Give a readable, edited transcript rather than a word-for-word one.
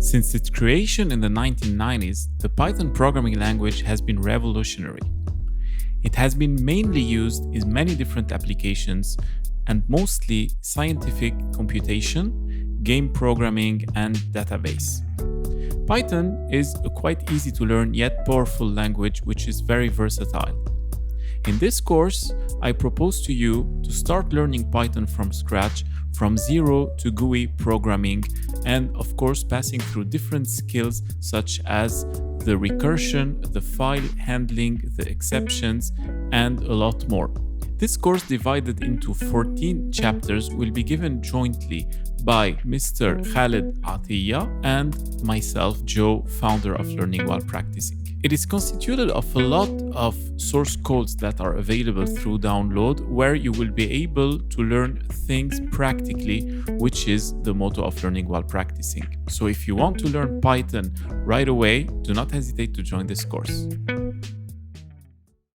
Since its creation in the 1990s, the Python programming language has been revolutionary. It has been mainly used in many different applications and mostly scientific computation, game programming, and database. Python is a quite easy to learn yet powerful language which is very versatile. In this course, I propose to you to start learning Python from scratch, from zero to GUI programming, and of course passing through different skills such as the recursion, the file handling, the exceptions, and a lot more. This course, divided into 14 chapters, will be given jointly by Mr. Khaled Atiyah and myself, Joe, founder of Learning While Practicing. It is constituted of a lot of source codes that are available through download, where you will be able to learn things practically, which is the motto of Learning While Practicing. So if you want to learn Python right away, do not hesitate to join this course.